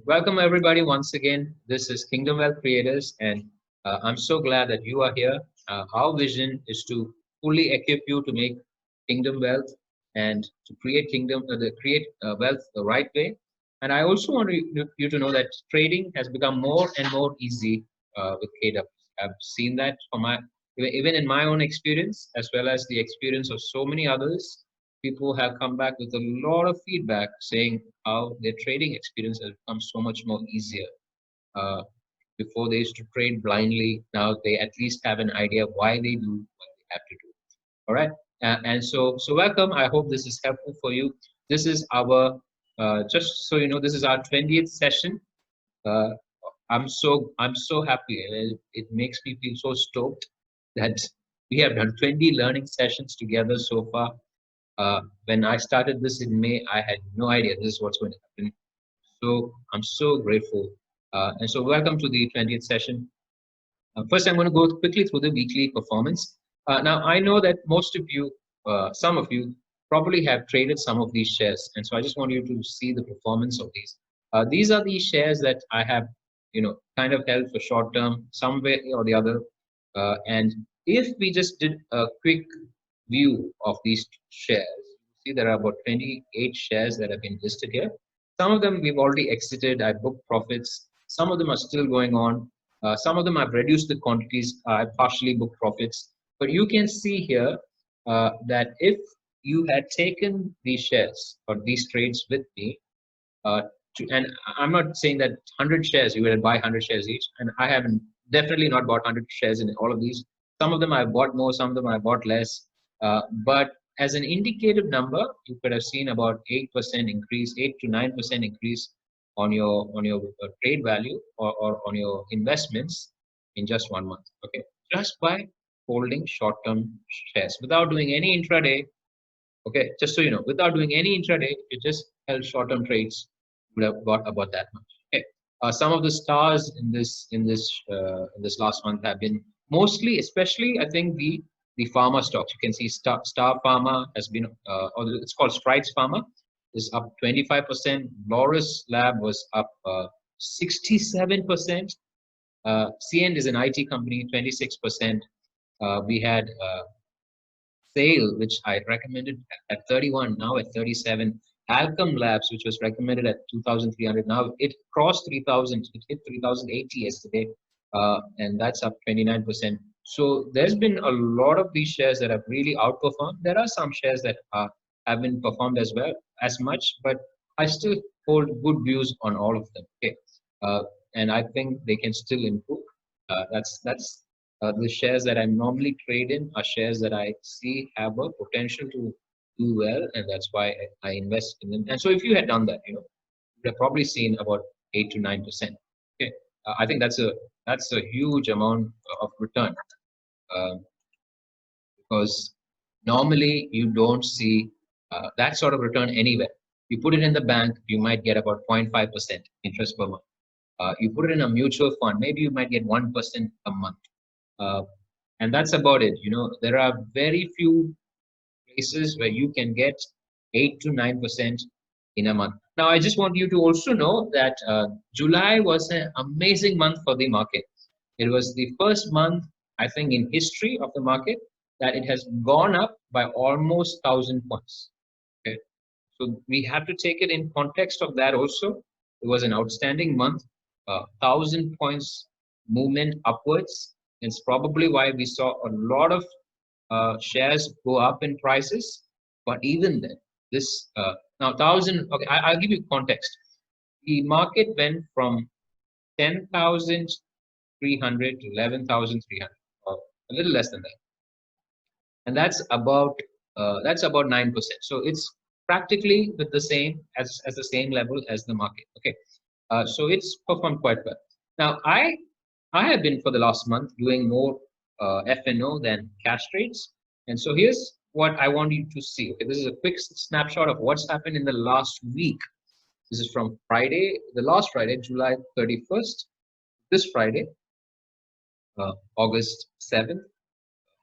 Welcome everybody once again. This is Kingdom Wealth Creators, and I'm so glad that you are here. Our vision is to fully equip you to make kingdom wealth and to create wealth the right way. And I also want you to know that trading has become more and more easy with KW. I've seen that from even in my own experience, as well as the experience of so many others. People have come back with a lot of feedback saying how their trading experience has become so much more easier. Uh, Before they used to trade blindly, now they at least have an idea why they do what they have to do. All right, and so welcome. I hope this is helpful for you. This is our just so you know, this is our 20th session. Uh, I'm so happy. It makes me feel so stoked that we have done 20 learning sessions together so far. When I started this in May, I had no idea this is what's going to happen. So I'm so grateful. And so welcome to the 20th session. First, I'm going to go quickly through the weekly performance. Now, I know that most of you, some of you, probably have traded some of these shares. And so I just want you to see the performance of these. These are the shares that I have, kind of held for short term, some way or the other. And if we just did a quick view of these shares, see there are about 28 shares that have been listed here. Some of them we've already exited. I booked profits. Some of them are still going on. Some of them I've reduced the quantities. I partially booked profits. But you can see here that if you had taken these shares or these trades with me, uh, and I'm not saying that 100 shares, you will buy 100 shares each. And I haven't definitely not bought 100 shares in all of these. Some of them I bought more, some of them I bought less. But as an indicative number, you could have seen about 8% increase, 8 to 9% increase on your trade value or on your investments in just 1 month. Okay, just by holding short-term shares without doing any intraday. Okay, just so you know, without doing any intraday, you just held short-term trades, would have got about that much. Okay, some of the stars in this last month have been mostly, especially I think the pharma stocks. You can see Star Pharma has been, or it's called Strides Pharma, is up 25%. Loris Lab was up 67%. CN is an IT company, 26%. We had Sale, which I recommended at 31, now at 37. Alchem Labs, which was recommended at 2,300, now it crossed 3,000. It hit 3,080 yesterday, and that's up 29%. So there's been a lot of these shares that have really outperformed. There are some shares that haven't performed as well as much, but I still hold good views on all of them. Okay, and I think they can still improve. That's the shares that I normally trade in are shares that I see have a potential to do well, and that's why I invest in them. And so, if you had done that, you'd have probably seen about 8 to 9%. Okay, I think that's a huge amount of return, um, because normally you don't see that sort of return anywhere. You put it in the bank, you might get about 0.5% interest per month. You put it in a mutual fund, maybe you might get 1% a month. Uh, and that's about it. There are very few places where you can get 8 to 9% in a month. Now, I just want you to also know that July was an amazing month for the market. It was the first month, I think, in history of the market that it has gone up by almost 1,000 points. Okay, so we have to take it in context of that also. It was an outstanding month, 1,000 points movement upwards. It's probably why we saw a lot of shares go up in prices. But even then, this now 1,000. Okay, I'll give you context. The market went from 10,300 to 11,300, or a little less than that, and that's about 9%. So it's practically with the same as the same level as the market. Okay, so it's performed quite well. Now I have been for the last month doing more F&O than cash trades, and so here's what I want you to see. Okay, this is a quick snapshot of what's happened in the last week. This is from Friday, the last Friday, July 31st, this Friday, August 7th,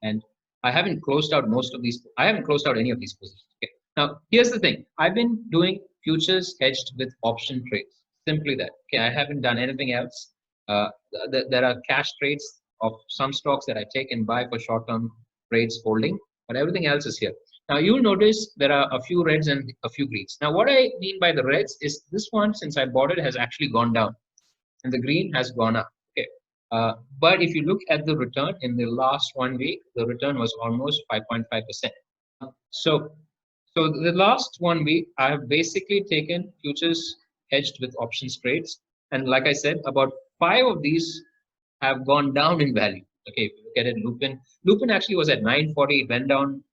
and I haven't closed out most of these. I haven't closed out any of these positions. Okay. Now, here's the thing. I've been doing futures hedged with option trades. Simply that. Okay, I haven't done anything else. There are cash trades of some stocks that I take and buy for short-term trades holding, but everything else is here. Now you'll notice there are a few reds and a few greens. Now what I mean by the reds is this one, since I bought it, has actually gone down, and the green has gone up. Okay, but if you look at the return in the last 1 week, the return was almost 5.5%. So, so the last 1 week, I have basically taken futures hedged with options trades, and like I said, about five of these have gone down in value. Okay, if you look at it, Lupin actually was at 940, it went down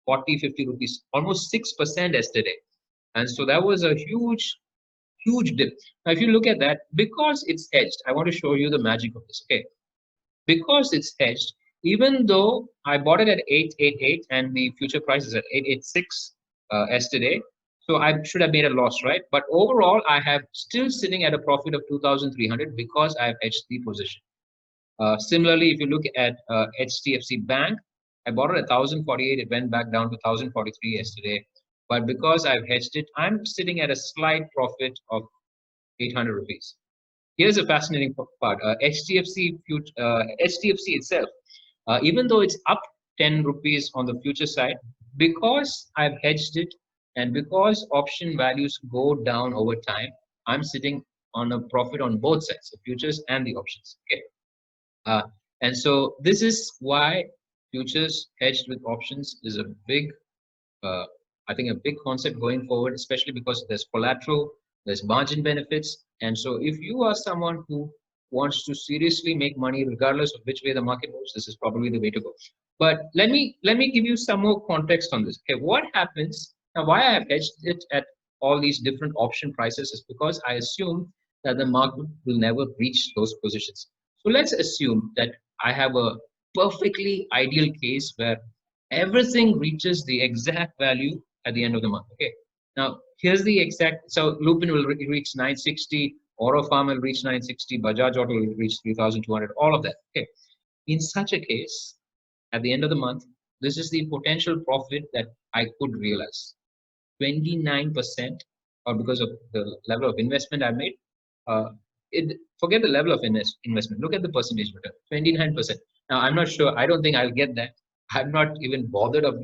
40, 50 rupees, almost 6% yesterday, and so that was a huge dip. Now, if you look at that, because it's hedged, I want to show you the magic of this. Okay, because it's hedged, even though I bought it at 888 and the future price is at 886 yesterday, so I should have made a loss, right? But overall, I have still sitting at a profit of 2,300 because I have hedged the position. Similarly, if you look at HDFC Bank, I bought it at 1,048. It went back down to 1,043 yesterday. But because I've hedged it, I'm sitting at a slight profit of 800 rupees. Here's a fascinating part. HDFC itself, even though it's up 10 rupees on the future side, because I've hedged it and because option values go down over time, I'm sitting on a profit on both sides, the futures and the options. Okay. And so this is why futures hedged with options is a big, uh, I think, a big concept going forward, especially because there's collateral, there's margin benefits. And so if you are someone who wants to seriously make money, regardless of which way the market moves, this is probably the way to go. But let me give you some more context on this. Okay, what happens now? Why I have hedged it at all these different option prices is because I assume that the market will never reach those positions. So let's assume that I have a perfectly ideal case where everything reaches the exact value at the end of the month. Okay. Now here's the exact. So Lupin will reach 960, Oro Farm will reach 960, Bajaj Auto will reach 3,200. All of that. Okay. In such a case, at the end of the month, this is the potential profit that I could realize. 29%, or because of the level of investment I made. Uh, Forget the level of investment. Look at the percentage return, 29%. Now I'm not sure. I don't think I'll get that. I'm not even bothered of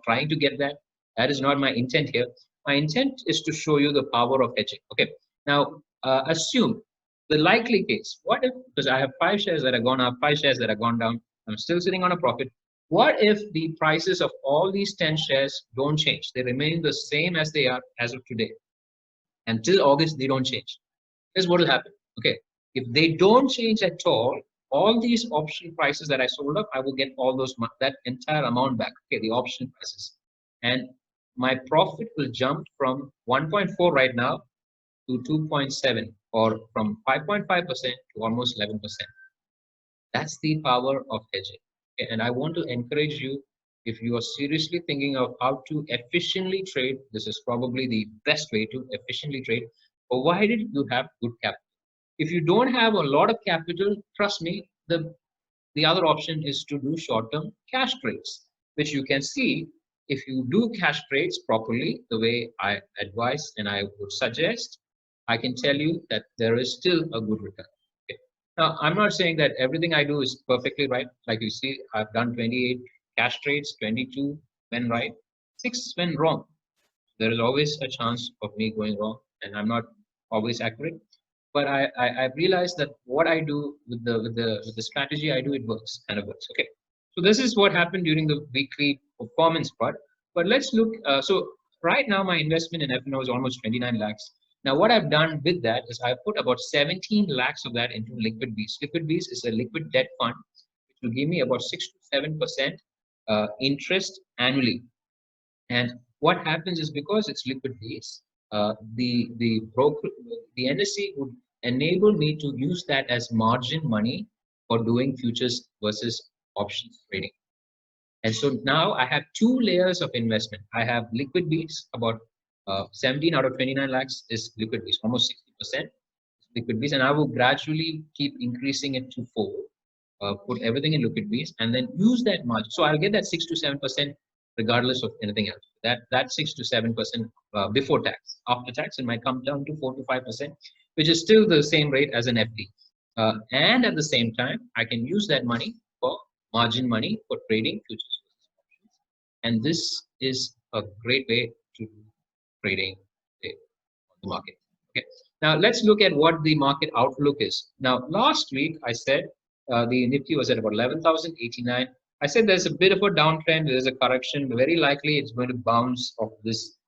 trying to get that. That is not my intent here. My intent is to show you the power of hedging. Okay. Now assume the likely case. What if, because I have 5 shares that have gone up, 5 shares that have gone down, I'm still sitting on a profit. What if the prices of all these 10 shares don't change? They remain the same as they are as of today. Until August, they don't change. Here's what will happen. Okay. If they don't change at all these option prices that I sold up, I will get all those, that entire amount back. Okay. The option prices. And my profit will jump from 1.4 right now to 2.7, or from 5.5% to almost 11%. That's the power of hedging. Okay, and I want to encourage you, if you are seriously thinking of how to efficiently trade, this is probably the best way to efficiently trade, provided you have good capital. If you don't have a lot of capital, trust me, the other option is to do short-term cash trades, which you can see if you do cash trades properly, the way I advise and I would suggest, I can tell you that there is still a good return. Okay. Now, I'm not saying that everything I do is perfectly right. Like you see, I've done 28 cash trades, 22 went right, 6 went wrong. There is always a chance of me going wrong, and I'm not always accurate. But I realized that what I do with the strategy I do, it works, and it works. Okay. So this is what happened during the weekly performance part. But let's look. So right now, my investment in FNO is almost 29 lakhs. Now, what I've done with that is I've put about 17 lakhs of that into Liquid Bees. Liquid Bees is a liquid debt fund, which will give me about 6 to 7% interest annually. And what happens is, because it's liquid base, the broker, the NSE would enable me to use that as margin money for doing futures versus options trading. And so now I have two layers of investment. I have liquid beats, about 17 out of 29 lakhs is liquid beats, almost 60% liquid beats, and I will gradually keep increasing it to 4. Put everything in liquid beats and then use that margin. So I'll get that 6 to 7% regardless of anything else. That 6 to 7% before tax. After tax, it might come down to 4 to 5%. which is still the same rate as an FD. And at the same time, I can use that money for margin money for trading futures options. And this is a great way to do trading on the market. Okay. Now let's look at what the market outlook is. Now last week I said the Nifty was at about 11,089. I said there's a bit of a downtrend. There's a correction. Very likely it's going to bounce of this,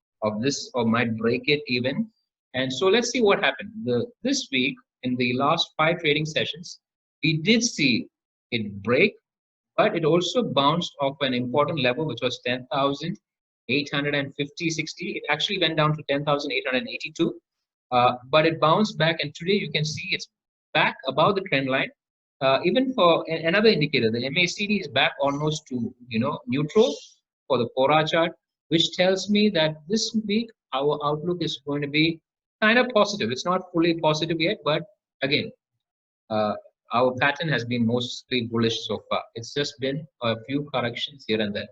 or might break it even. And so let's see what happened. This week in the last 5 trading sessions, we did see it break, but it also bounced off an important level, which was 10,850, 60. It actually went down to 10,882. But it bounced back, and today you can see it's back above the trend line. Even for another indicator, the MACD is back almost to neutral for the 4-hour chart, which tells me that this week our outlook is going to be kind of positive. It's not fully positive yet, but again, our pattern has been mostly bullish so far. It's just been a few corrections here and there.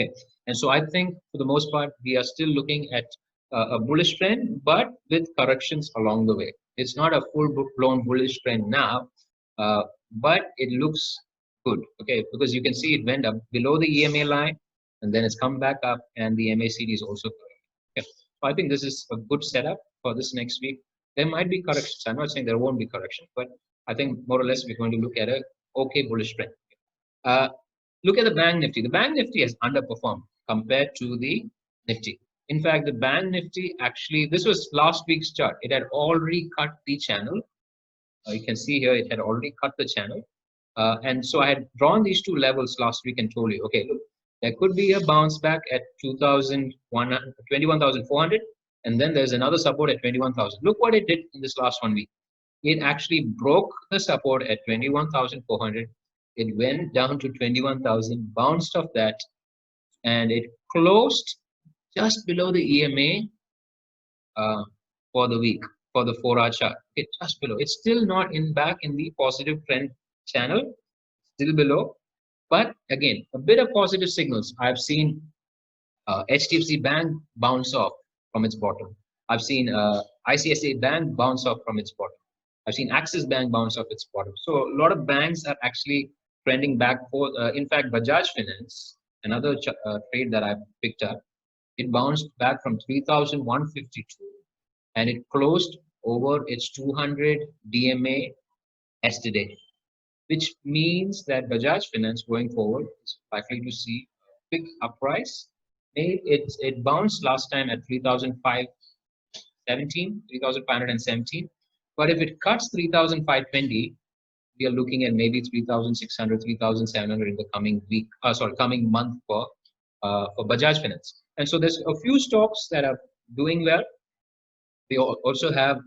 Okay. And so I think for the most part, we are still looking at a bullish trend, but with corrections along the way. It's not a full-blown bullish trend now, but it looks good, okay, because you can see it went up below the EMA line, and then it's come back up, and the MACD is also correct. Okay. So I think this is a good setup for this next week. There might be corrections. I'm not saying there won't be corrections, but I think more or less we're going to look at a okay bullish trend. Look at the Bank Nifty. The Bank Nifty has underperformed compared to the Nifty. In fact, the Bank Nifty actually, this was last week's chart. It had already cut the channel. You can see here it had already cut the channel. And so I had drawn these two levels last week and told you, okay, look, there could be a bounce back at 21,400, and then there's another support at 21,000. Look what it did in this last 1 week. It actually broke the support at 21,400. It went down to 21,000, bounced off that, and it closed just below the EMA for the week, for the 4-hour chart. Okay, just below. It's still not back in the positive trend channel, still below. But again, a bit of positive signals. I've seen HDFC Bank bounce off from its bottom. I've seen ICICI Bank bounce off from its bottom. I've seen Axis Bank bounce off its bottom. So a lot of banks are actually trending back for, in fact, Bajaj Finance, another trade that I picked up, it bounced back from 3,152 and it closed over its 200 DMA yesterday, which means that Bajaj Finance going forward is likely to see a big uprise. It bounced last time at 3,517, but if it cuts 3,520, we are looking at maybe 3,600, 3,700 in the coming week, coming month for Bajaj Finance. And so there's a few stocks that are doing well. We also have,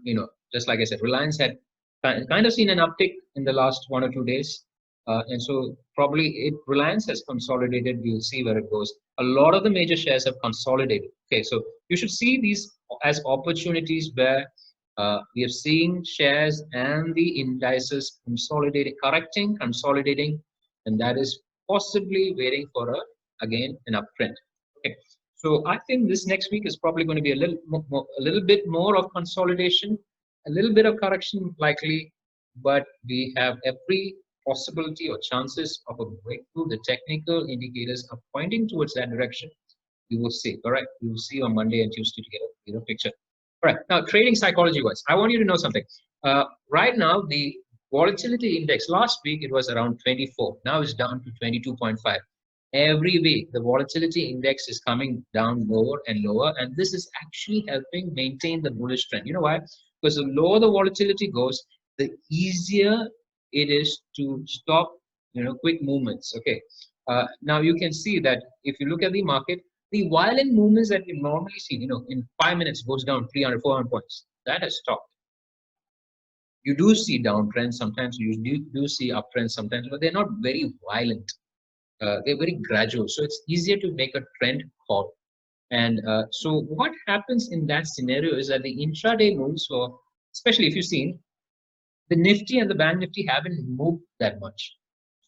just like I said, Reliance had kind of seen an uptick in the last 1 or 2 days. And so probably Reliance has consolidated. We'll see where it goes. A lot of the major shares have consolidated. Okay, so you should see these as opportunities where we are seeing shares and the indices consolidating, consolidating, and that is possibly waiting for again an uptrend. Okay, so I think this next week is probably going to be a little bit more of consolidation, a little bit of correction likely, but we have every possibility or chances of a breakthrough. The technical indicators are pointing towards that direction. We will see. All right, we will see on Monday and Tuesday to get a picture. All right, now trading psychology wise, I want you to know something. Right now, the volatility index last week it was around 24. Now it's down to 22.5. Every week, the volatility index is coming down lower and lower, and this is actually helping maintain the bullish trend. You know why? Because the lower the volatility goes, the easier it is to stop, quick movements. Okay. Now you can see that if you look at the market, the violent movements that we normally see, in 5 minutes goes down 300, 400 points. That has stopped. You do see downtrends sometimes, you do see uptrends sometimes, but they're not very violent. They're very gradual. So it's easier to make a trend call. And so what happens in that scenario is that the intraday moves, so especially if you've seen, the Nifty and the Bank Nifty haven't moved that much.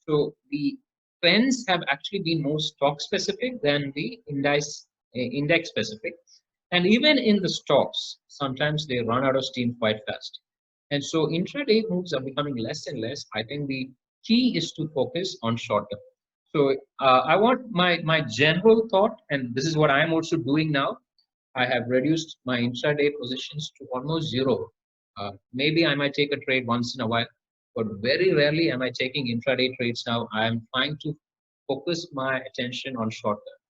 So the trends have actually been more stock specific than the index specific. And even in the stocks, sometimes they run out of steam quite fast. And so intraday moves are becoming less and less. I think the key is to focus on short term. So I want my general thought, and this is what I'm also doing now. I have reduced my intraday positions to almost zero. Maybe I might take a trade once in a while, but very rarely am I taking intraday trades now. I am trying to focus my attention on short term.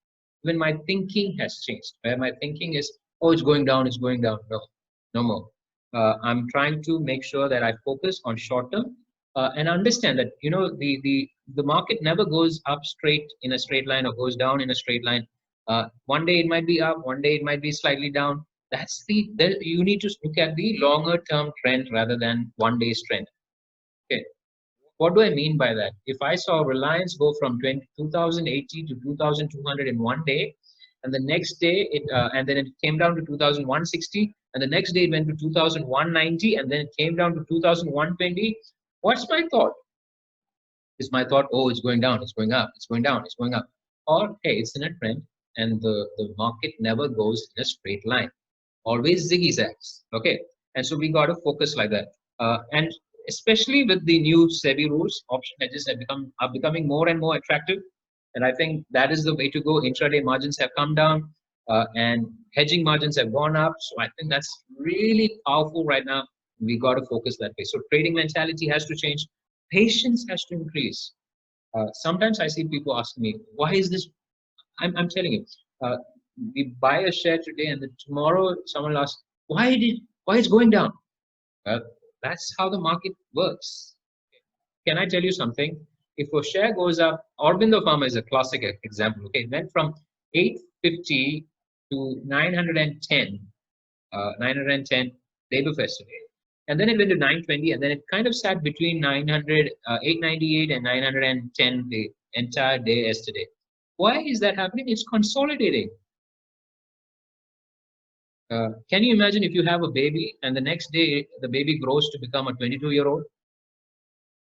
Even my thinking has changed, where my thinking is, oh, it's going down, it's going down. No, no more. I'm trying to make sure that I focus on short term and understand that the market never goes up straight in a straight line or goes down in a straight line. One day it might be up, one day it might be slightly down. You need to look at the longer term trend rather than one day's trend. Okay. What do I mean by that? If I saw Reliance go from 2080 to 2200 in one day, and the next day and then it came down to 2160, and the next day it went to 2190, and then it came down to 2120, what's my thought? Is my thought, oh, it's going down, it's going up, it's going down, it's going up? Or, hey, it's in a trend, and the market never goes in a straight line, always zigzags. Okay, and so we got to focus like that. And especially with the new SEBI rules, option hedges are becoming more and more attractive, and I think that is the way to go. Intraday margins have come down, and hedging margins have gone up. So I think that's really powerful right now. We got to focus that way. So trading mentality has to change. Patience has to increase. Sometimes I see people asking me, why is this? I'm telling you, we buy a share today and then tomorrow someone asks, why it's going down? Well, that's how the market works. Can I tell you something? If a share goes up, Aurobindo Pharma is a classic example. Okay, it went from 850 to 910, 910 day before yesterday. And then it went to 920, and then it kind of sat between 898 and 910 the entire day yesterday. Why is that happening? It's consolidating. Can you imagine if you have a baby and the next day the baby grows to become a 22-year-old?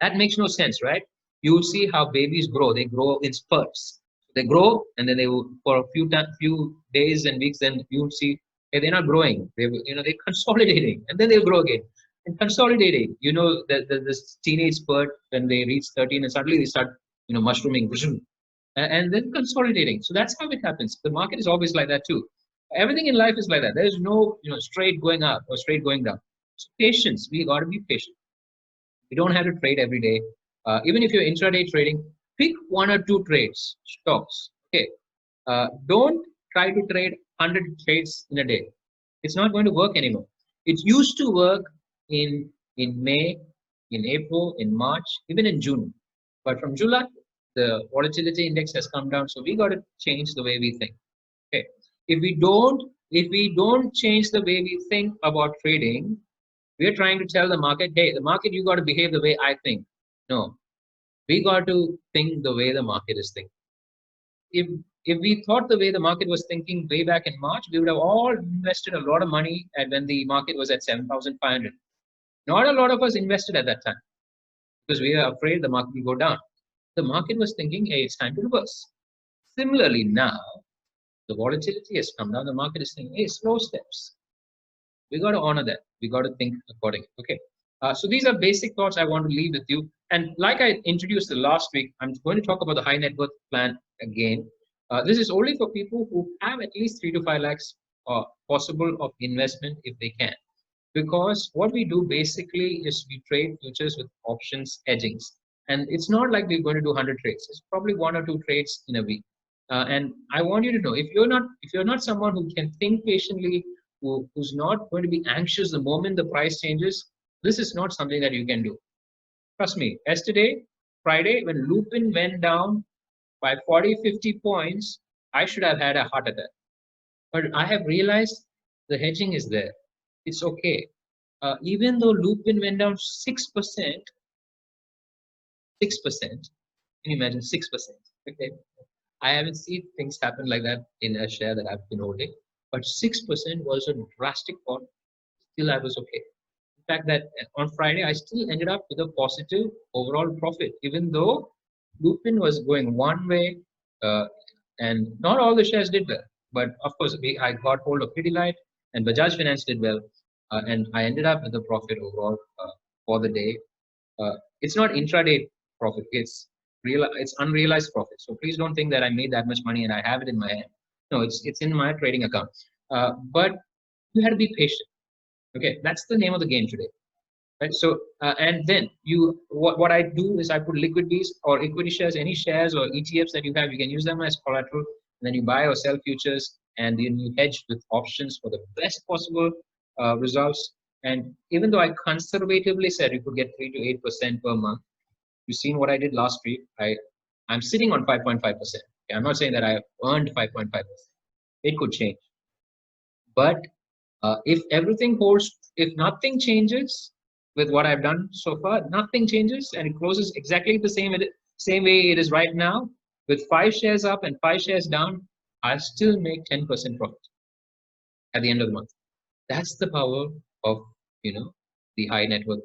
That makes no sense, right? You will see how babies grow. They grow in spurts. They grow, and then they will, for a few days and weeks, then you will see, hey, they're not growing. They're consolidating, and then they'll grow again. And consolidating, this teenage spurt when they reach 13, and suddenly they start, mushrooming, and then consolidating. So that's how it happens. The market is always like that too. Everything in life is like that. There is no, straight going up or straight going down. So patience. We got to be patient. You don't have to trade every day. Even if you're intraday trading, pick one or two trades, stocks. Okay. Don't try to trade 100 trades in a day. It's not going to work anymore. It used to work in May, in April, in March, even in June. But from July, the volatility index has come down. So we got to change the way we think. Okay. If we don't change the way we think about trading, we're trying to tell the market, hey, the market, you got to behave the way I think. No, we got to think the way the market is thinking. If we thought the way the market was thinking way back in March, we would have all invested a lot of money when the market was at 7,500. Not a lot of us invested at that time because we are afraid the market will go down. The market was thinking, hey, it's time to reverse. Similarly, now the volatility has come down. The market is thinking, hey, slow steps. We got to honor that. We got to think accordingly. Okay. So these are basic thoughts I want to leave with you. And like I introduced the last week, I'm going to talk about the high net worth plan again. This is only for people who have at least 3 to 5 lakhs possible of investment if they can. Because what we do basically is we trade futures with options hedgings. And it's not like we're going to do 100 trades. It's probably 1 or 2 trades in a week. And I want you to know, if you're not someone who can think patiently, who's not going to be anxious the moment the price changes, this is not something that you can do. Trust me, yesterday, Friday, when Lupin went down by 40, 50 points, I should have had a heart attack. But I have realized the hedging is there. It's okay. Even though Lupin went down 6%, can you imagine 6%? Okay. I haven't seen things happen like that in a share that I've been holding. But 6% was a drastic fall. Still, I was okay. In fact, that on Friday, I still ended up with a positive overall profit, even though Lupin was going one way, and not all the shares did well. But of course, I got hold of Pidilite and Bajaj Finance did well, and I ended up with a profit overall for the day. It's not intraday profit; it's unrealized profit. So please don't think that I made that much money and I have it in my hand. No, it's in my trading account. But you had to be patient. Okay, that's the name of the game today. Right. So and then what I do is I put liquid Bs or equity shares, any shares or ETFs that you have, you can use them as collateral. And then you buy or sell futures, and then you hedge with options for the best possible results. And even though I conservatively said you could get 3 to 8% per month, you've seen what I did last week. I'm sitting on 5.5%. I'm not saying that I earned 5.5%. It could change, but if everything holds, if nothing changes with what I've done so far, nothing changes and it closes exactly the same way it is right now, with 5 shares up and 5 shares down, I'll still make 10% profit at the end of the month. That's the power of the high net worth